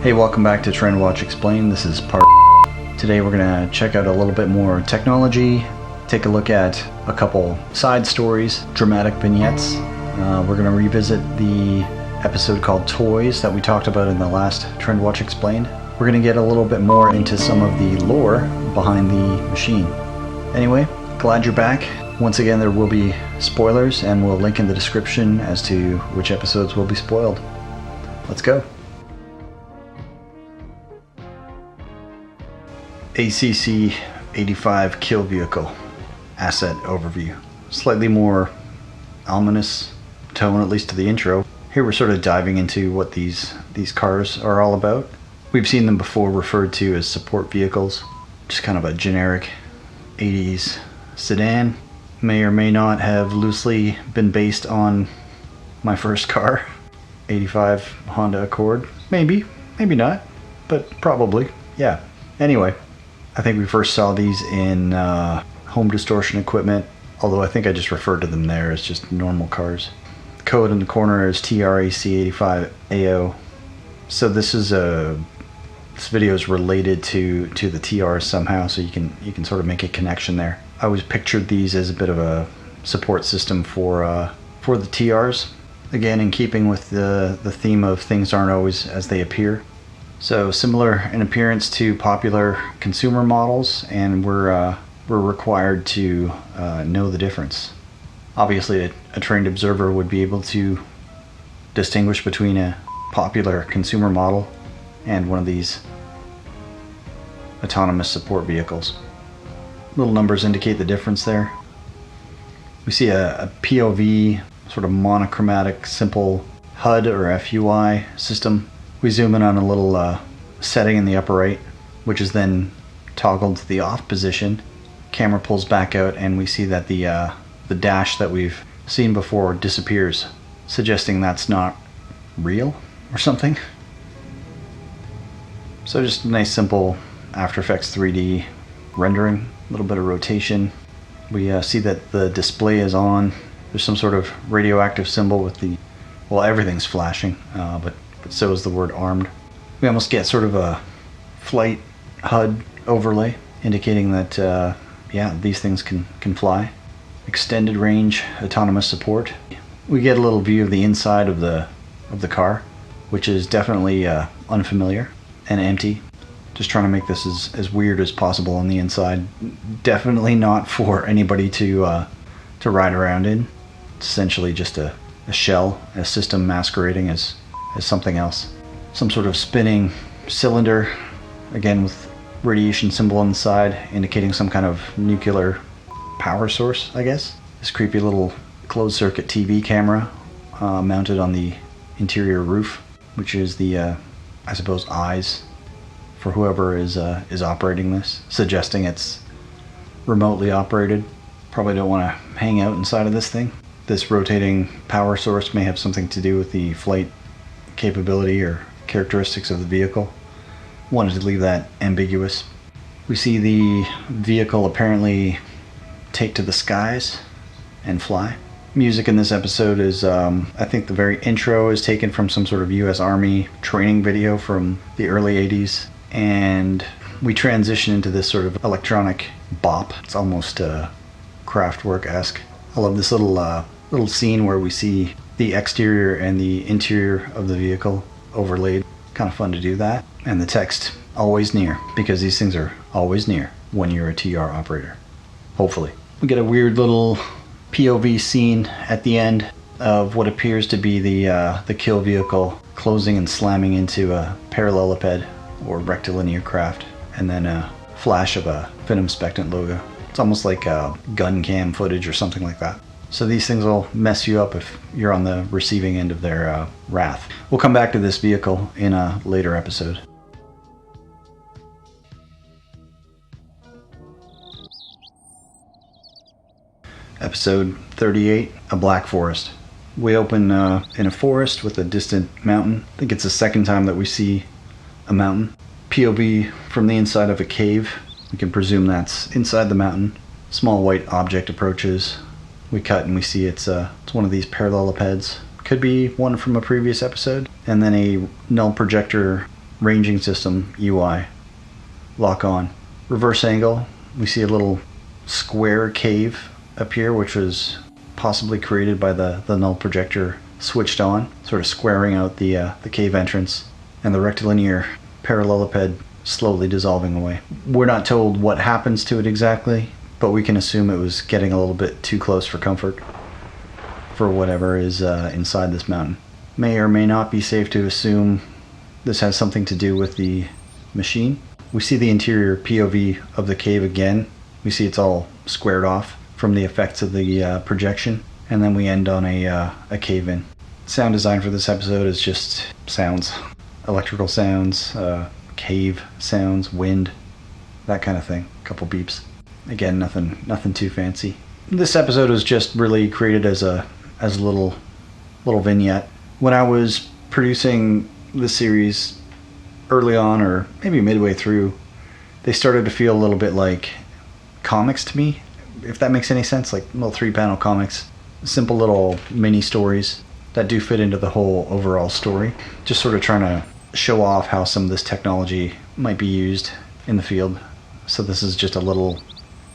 Hey, welcome back to Trendwatch Explained. This is part. Today we're going to check out a little bit more technology, take a look at a couple side stories, dramatic vignettes. We're going to revisit the episode called Toys that we talked about in the last Trendwatch Explained. We're going to get a little bit more into some of the lore behind the machine. Anyway, glad you're back. Once again, there will be spoilers, and we'll link in the description as to which episodes will be spoiled. Let's go. ACC 85 kill vehicle asset overview. Slightly more ominous tone, at least to the intro. Here we're sort of diving into what these cars are all about. We've seen them before referred to as support vehicles, just kind of a generic 80s sedan. May or may not have loosely been based on my first car, 85 Honda Accord. Maybe not, but probably, yeah. Anyway, I think we first saw these in home distortion equipment, although I think I just referred to them there as just normal cars. The code in the corner is TRAC85AO. So this video is related to the TRs somehow, so you can sort of make a connection there. I always pictured these as a bit of a support system for the TRs. Again, in keeping with the theme of things aren't always as they appear. So similar in appearance to popular consumer models, and we're required to know the difference. Obviously, a trained observer would be able to distinguish between a popular consumer model and one of these autonomous support vehicles. Little numbers indicate the difference there. We see a POV, sort of monochromatic, simple HUD or FUI system. We zoom in on a little setting in the upper right, which is then toggled to the off position. Camera pulls back out, and we see that the dash that we've seen before disappears, suggesting that's not real or something. So just a nice simple After Effects 3D rendering, a little bit of rotation. We see that the display is on. There's some sort of radioactive symbol with everything's flashing, but so is the word armed. We almost get sort of a flight HUD overlay indicating that these things can fly. Extended range autonomous support. We get a little view of the inside of the car, which is definitely unfamiliar and empty. Just trying to make this as weird as possible on the inside. Definitely not for anybody to ride around in. It's essentially just a shell, a system masquerading as something else. Some sort of spinning cylinder, again with radiation symbol on the side, indicating some kind of nuclear power source, I guess. This creepy little closed circuit TV camera mounted on the interior roof, which is the, I suppose, eyes for whoever is operating this, suggesting it's remotely operated. Probably don't want to hang out inside of this thing. This rotating power source may have something to do with the flight capability or characteristics of the vehicle. Wanted to leave that ambiguous. We see the vehicle apparently take to the skies and fly. Music in this episode is, I think the very intro is taken from some sort of US Army training video from the early 80s, and we transition into this sort of electronic bop. It's almost Kraftwerk-esque. I love this little scene where we see the exterior and the interior of the vehicle overlaid. Kind of fun to do that. And the text, always near, because these things are always near when you're a TR operator. Hopefully. We get a weird little POV scene at the end of what appears to be the kill vehicle closing and slamming into a parallelepiped or rectilinear craft, and then a flash of a Venom Spectant logo. It's almost like gun cam footage or something like that. So these things will mess you up if you're on the receiving end of their wrath. We'll come back to this vehicle in a later episode. Episode 38, A Black Forest. We open in a forest with a distant mountain. I think it's the second time that we see a mountain. POV from the inside of a cave. We can presume that's inside the mountain. Small white object approaches. We cut and we see it's one of these parallelepipeds. Could be one from a previous episode. And then a null projector ranging system UI lock on. Reverse angle, we see a little square cave appear, which was possibly created by the null projector switched on, sort of squaring out the cave entrance, and the rectilinear parallelepiped slowly dissolving away. We're not told what happens to it exactly, but we can assume it was getting a little bit too close for comfort for whatever is inside this mountain. May or may not be safe to assume this has something to do with the machine. We see the interior POV of the cave again. We see it's all squared off from the effects of the projection, and then we end on a cave-in. Sound design for this episode is just sounds. Electrical sounds, cave sounds, wind, that kind of thing. A couple beeps. Again, nothing too fancy. This episode was just really created as a little vignette. When I was producing the series early on, or maybe midway through, they started to feel a little bit like comics to me, if that makes any sense, like little 3-panel comics, simple little mini stories that do fit into the whole overall story. Just sort of trying to show off how some of this technology might be used in the field. So this is just a little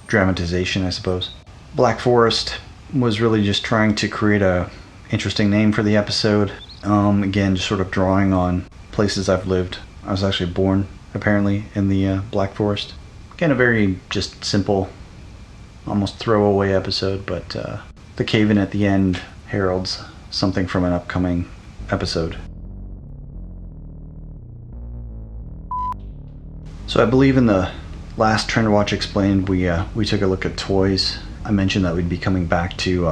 dramatization, I suppose. Black Forest was really just trying to create a interesting name for the episode. Again, just sort of drawing on places I've lived. I was actually born, apparently, in the Black Forest. Again, a very just simple, almost throwaway episode, but the cave-in at the end heralds something from an upcoming episode. So I believe in the last Trendwatch Explained, we took a look at toys. I mentioned that we'd be coming back to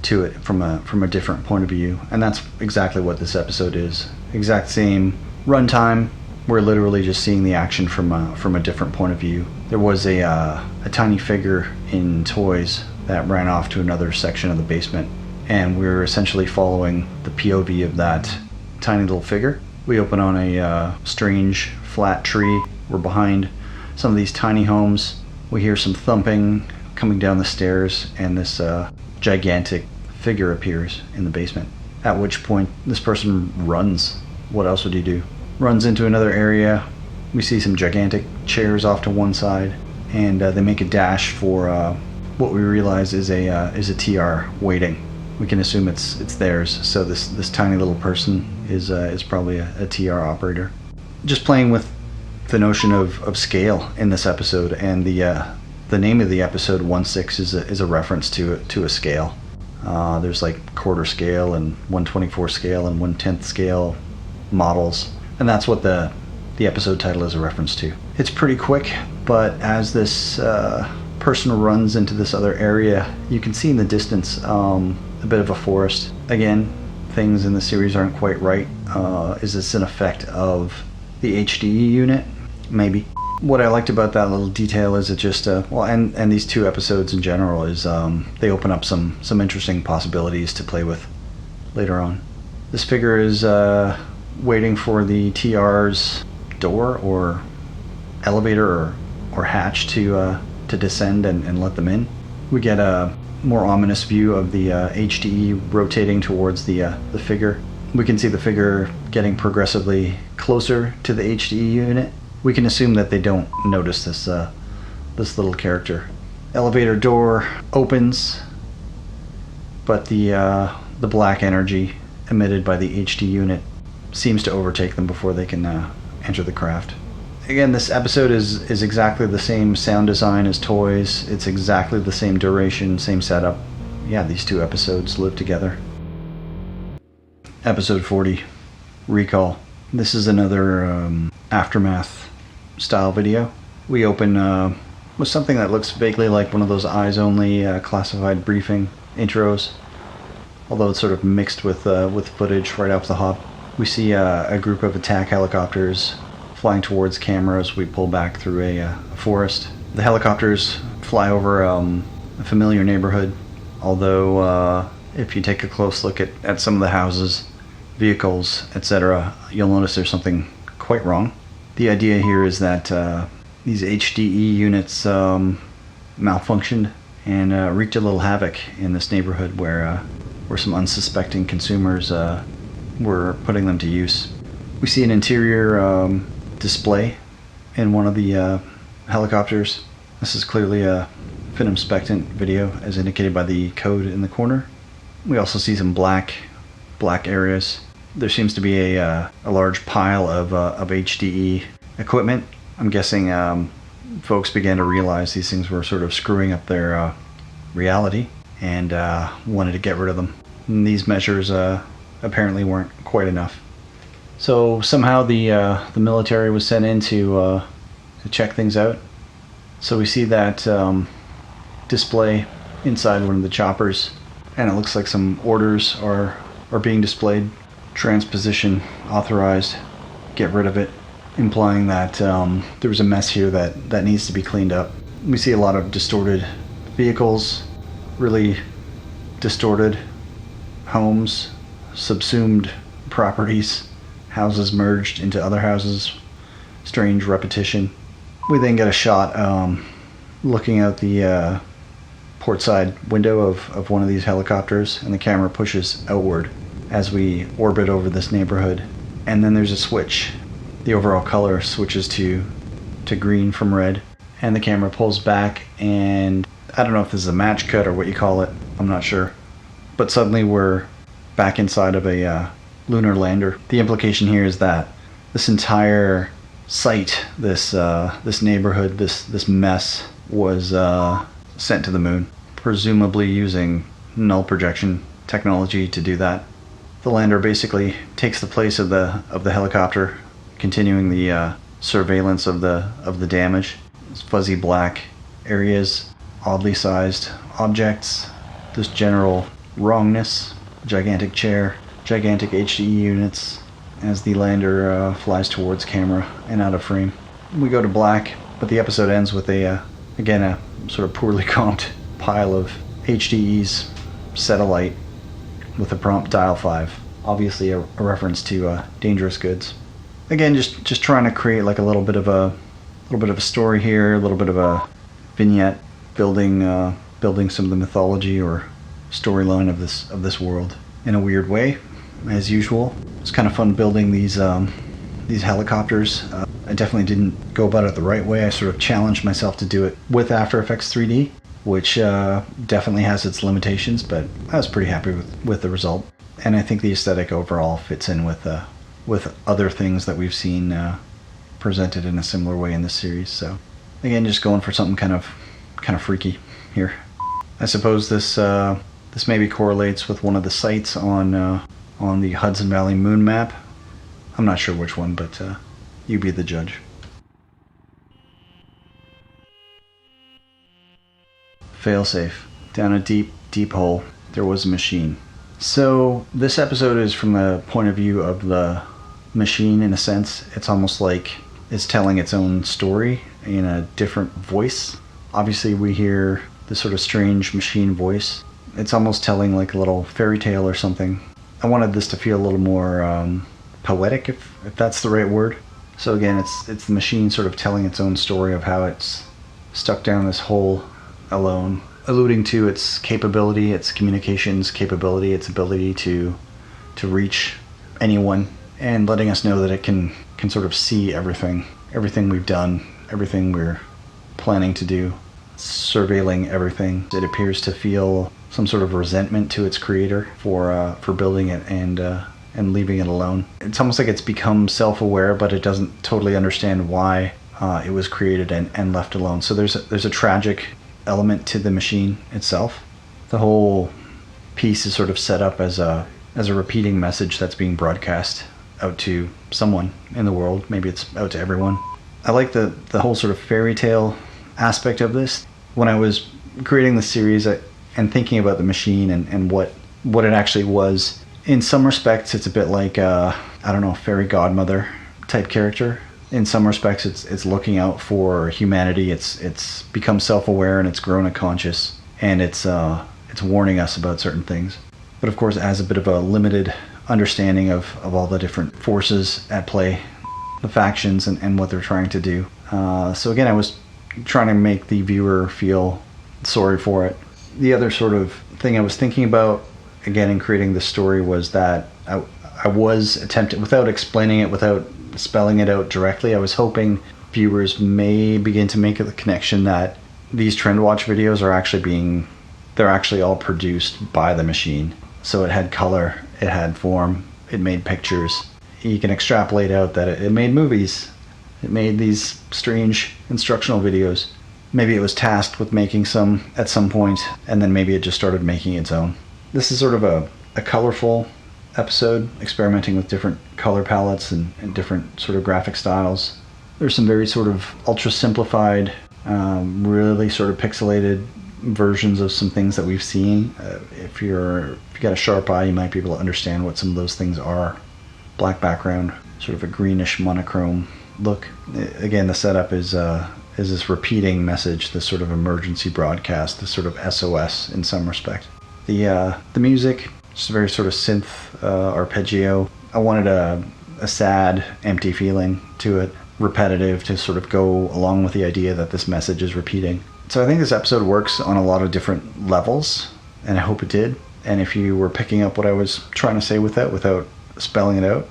it from a different point of view, and that's exactly what this episode is. Exact same runtime. We're literally just seeing the action from a different point of view. There was a tiny figure in toys that ran off to another section of the basement, and we're essentially following the POV of that tiny little figure. We open on a strange flat tree. We're behind some of these tiny homes. We hear some thumping coming down the stairs, and this gigantic figure appears in the basement. At which point this person runs. What else would he do? Runs into another area. We see some gigantic chairs off to one side, and they make a dash for what we realize is a TR waiting. We can assume it's theirs. So this tiny little person is probably a TR operator. Just playing with the notion of scale in this episode, and the name of the episode 1/6 is a reference to a scale. There's like quarter scale and 1/24 scale and 1/10 scale models, and that's what the episode title is a reference to. It's pretty quick, but as this person runs into this other area, you can see in the distance a bit of a forest. Again, things in the series aren't quite right. Is this an effect of the HDE unit? Maybe. What I liked about that little detail is it just and these two episodes in general is they open up some interesting possibilities to play with later on. This figure is waiting for the TR's door or elevator or hatch to descend and let them in. We get a more ominous view of the HDE rotating towards the figure. We can see the figure getting progressively closer to the HDE unit. We can assume that they don't notice this little character. Elevator door opens, but the black energy emitted by the HD unit seems to overtake them before they can enter the craft. Again, this episode is exactly the same sound design as Toys. It's exactly the same duration, same setup. Yeah, these two episodes live together. Episode 40, Recall. This is another Aftermath style video. We open with something that looks vaguely like one of those eyes only classified briefing intros, although it's sort of mixed with footage right off the hop. We see a group of attack helicopters flying towards cameras. We pull back through a forest. The helicopters fly over a familiar neighborhood, although if you take a close look at some of the houses, vehicles, etc., you'll notice there's something quite wrong. The idea here is that these HDE units malfunctioned and wreaked a little havoc in this neighborhood where some unsuspecting consumers were putting them to use. We see an interior display in one of the helicopters. This is clearly a fin-inspectant video, as indicated by the code in the corner. We also see some black areas. There seems to be a large pile of HDE equipment. I'm guessing folks began to realize these things were sort of screwing up their reality and wanted to get rid of them. And these measures apparently weren't quite enough. So somehow the military was sent in to check things out. So we see that display inside one of the choppers, and it looks like some orders are being displayed. Transposition authorized, get rid of it, implying that there was a mess here that needs to be cleaned up. We see a lot of distorted vehicles, really distorted homes, subsumed properties, houses merged into other houses, strange repetition. We then get a shot looking out the port side window of one of these helicopters, and the camera pushes outward as we orbit over this neighborhood. And then there's a switch. The overall color switches to green from red, and the camera pulls back, and I don't know if this is a match cut or what you call it, I'm not sure, but suddenly we're back inside of a lunar lander. The implication here is that this entire site, this neighborhood, this mess was sent to the moon, presumably using null projection technology to do that. The lander basically takes the place of the helicopter, continuing the surveillance of the damage. It's fuzzy black areas, oddly sized objects, this general wrongness, gigantic chair, gigantic HDE units, as the lander flies towards camera and out of frame. We go to black, but the episode ends with again a sort of poorly comped pile of HDEs set alight with the prompt dial 5. Obviously a reference to dangerous goods. Again, just trying to create like a little bit of a story here, a little bit of a vignette, building some of the mythology or storyline of this world in a weird way, as usual. It's kind of fun building these helicopters. I definitely didn't go about it the right way. I sort of challenged myself to do it with After Effects 3D, which definitely has its limitations, but I was pretty happy with the result. And I think the aesthetic overall fits in with other things that we've seen presented in a similar way in this series. So again, just going for something kind of freaky here. I suppose this maybe correlates with one of the sites on the Hudson Valley moon map. I'm not sure which one, but you be the judge. Failsafe. Down a deep hole, there was a machine. So this episode is from the point of view of the machine in a sense. It's almost like it's telling its own story in a different voice. Obviously we hear this sort of strange machine voice. It's almost telling like a little fairy tale or something. I wanted this to feel a little more poetic, if that's the right word. So again, it's the machine sort of telling its own story of how it's stuck down this hole alone, alluding to its capability, its communications capability, its ability to reach anyone, and letting us know that it can sort of see everything we've done, everything we're planning to do, surveilling everything. It appears to feel some sort of resentment to its creator for building it and leaving it alone. It's almost like it's become self-aware, but it doesn't totally understand why it was created and left alone. So there's a tragic element to the machine itself. The whole piece is sort of set up as a repeating message that's being broadcast out to someone in the world. Maybe it's out to everyone. I like the whole sort of fairy tale aspect of this. When I was creating the series and thinking about the machine and what it actually was, in some respects it's a bit like I don't know, fairy godmother type character. In some respects it's looking out for humanity. It's become self-aware and it's grown conscious, and it's warning us about certain things. But of course it has a bit of a limited understanding of all the different forces at play, the factions and what they're trying to do. So again, I was trying to make the viewer feel sorry for it. The other sort of thing I was thinking about, again, in creating this story, was that I I was attempting, without explaining it, without spelling it out directly, I was hoping viewers may begin to make the connection that these Trendwatch videos are actually they're actually all produced by the machine. So it had color, it had form, it made pictures. You can extrapolate out that it made movies. It made these strange instructional videos. Maybe it was tasked with making some at some point, and then maybe it just started making its own. This is sort of a colorful episode, experimenting with different color palettes and different sort of graphic styles. There's some very sort of ultra simplified, really sort of pixelated versions of some things that we've seen. If you got a sharp eye, you might be able to understand what some of those things are. Black background, sort of a greenish monochrome look. Again, the setup is this repeating message, this sort of emergency broadcast, this sort of SOS in some respect. The music, just a very sort of synth arpeggio. I wanted a sad, empty feeling to it, repetitive, to sort of go along with the idea that this message is repeating. So I think this episode works on a lot of different levels, and I hope it did. And if you were picking up what I was trying to say with that without spelling it out,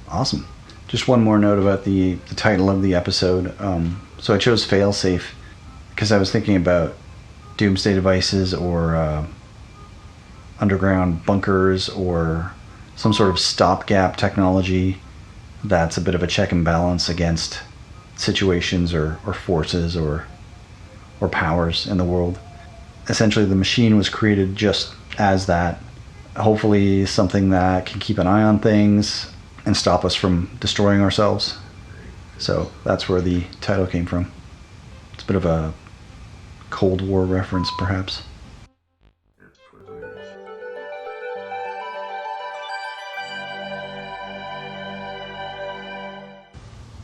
awesome. Just one more note about the title of the episode. So I chose failsafe because I was thinking about doomsday devices or underground bunkers or some sort of stopgap technology that's a bit of a check and balance against situations or forces or powers in the world. Essentially, the machine was created just as that. Hopefully something that can keep an eye on things and stop us from destroying ourselves. So that's where the title came from. It's a bit of a Cold War reference, perhaps.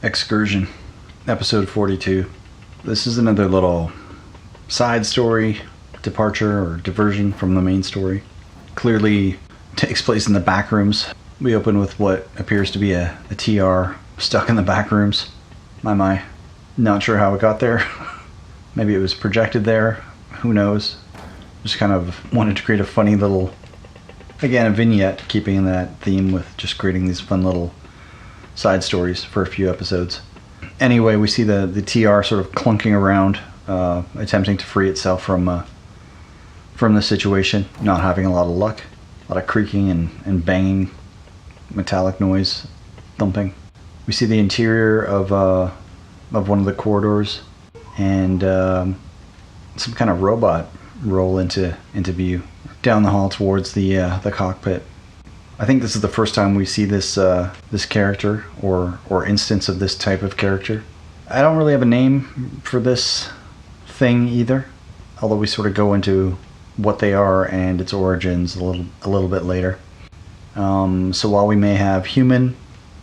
Excursion, episode 42. This is another little side story, departure or diversion from the main story. Clearly takes place in the back rooms. We open with what appears to be a TR stuck in the back rooms. My. Not sure how it got there. Maybe it was projected there. Who knows? Just kind of wanted to create a funny little, again, a vignette, keeping in that theme with just creating these fun little side stories for a few episodes. Anyway, we see the TR sort of clunking around, attempting to free itself from the situation, not having a lot of luck, a lot of creaking and banging, metallic noise, thumping. We see the interior of one of the corridors, and some kind of robot roll into view down the hall towards the cockpit. I think this is the first time we see this character or instance of this type of character. I don't really have a name for this thing either, although we sort of go into what they are and its origins a little bit later. So while we may have human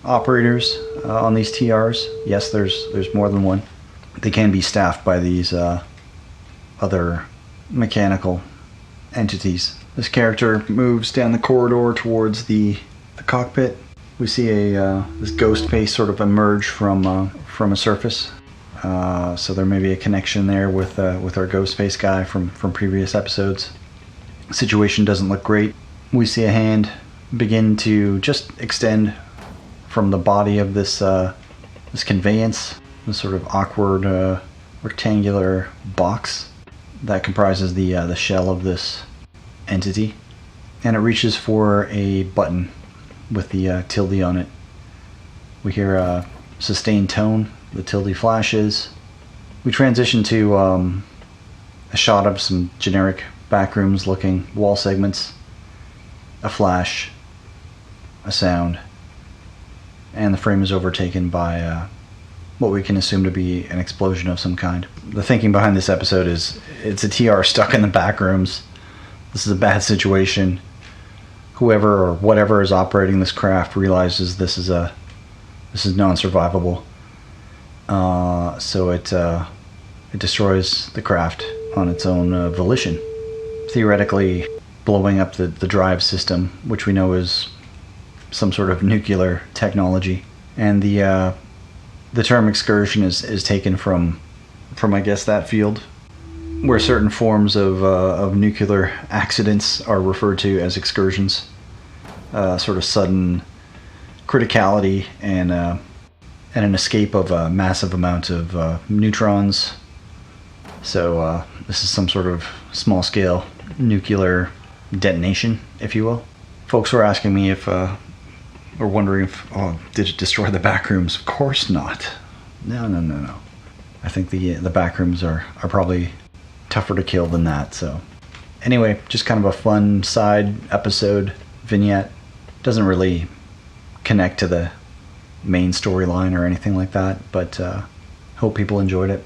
operators on these TRs, yes, there's more than one. They can be staffed by these other mechanical entities. This character moves down the corridor towards the cockpit. We see this ghost face sort of emerge from a surface. So there may be a connection there with our ghost face guy from previous episodes. Situation doesn't look great. We see a hand begin to just extend from the body of this conveyance, this sort of awkward rectangular box that comprises the shell of this entity, and it reaches for a button with the tilde on it. We hear a sustained tone, the tilde flashes. We transition to a shot of some generic backrooms looking wall segments, a flash, a sound, and the frame is overtaken by what we can assume to be an explosion of some kind. The thinking behind this episode is it's a TR stuck in the back rooms. This is a bad situation. Whoever or whatever is operating this craft realizes this is non-survivable. So it destroys the craft on its own volition, theoretically blowing up the drive system, which we know is some sort of nuclear technology. And the term excursion is taken from I guess that field, where certain forms of nuclear accidents are referred to as excursions. sort of sudden criticality and an escape of a massive amount of neutrons. So this is some sort of small-scale nuclear detonation, if you will. Folks were asking me if, or wondering if, did it destroy the back rooms? Of course not. No. I think the back rooms are probably tougher to kill than that. So anyway, just kind of a fun side episode vignette. Doesn't really connect to the main storyline or anything like that, but hope people enjoyed it.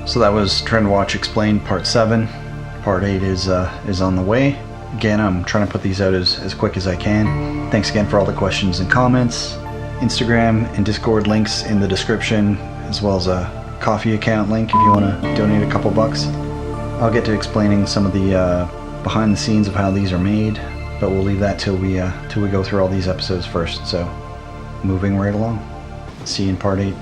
So that was Trendwatch Explained Part 7. Part 8 is on the way. Again, I'm trying to put these out as quick as I can. Thanks again for all the questions and comments. Instagram and Discord links in the description, as well as a Ko-fi account link if you want to donate a couple bucks. I'll get to explaining some of the behind the scenes of how these are made, but we'll leave that till we go through all these episodes first. So, moving right along. See you in Part 8.